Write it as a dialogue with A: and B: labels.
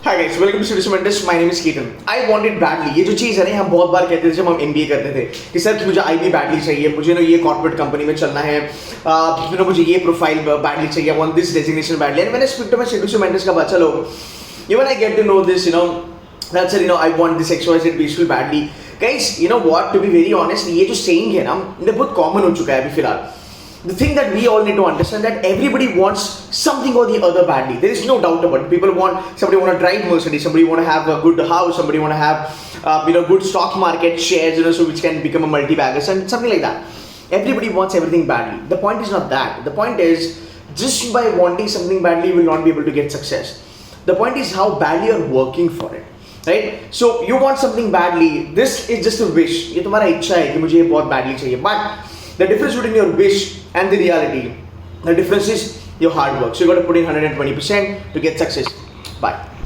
A: Hi guys, welcome to Studio Mentis. My name is Ketan. I wanted badly. ये जो चीज़ है ना, हम बहुत बार कहते थे जब हम MBA करते थे कि सर मुझे IB badly चाहिए, मुझे ना ये कॉर्पोरेट कंपनी में चलना है, मुझे ये प्रोफाइल badly चाहिए, I want this designation badly. And when I speak to my Studio Mentis का बच्चा लोग, even I get to know this, that's it, I want this XYZ visual badly. Guys, you know what? To be very honest, ये जो saying है ना, ये बहुत common हो चुका है अभी फिलहाल. The thing that we all need to understand that everybody wants something or the other badly. There is no doubt about it. Somebody want to drive Mercedes, somebody want to have a good house, somebody want to have good stock market shares, so which can become a multi-bagger and something like that. Everybody wants everything badly. The point is not that. The point is just by wanting something badly you will not be able to get success. The point is how badly you are working for it. Right? So you want something badly. This is just a wish. ये तुम्हारा इच्छा है कि मुझे ये बहुत badly चाहिए. But the difference between your wish and the reality, the difference is your hard work. So you got to put in 120% to get success. Bye.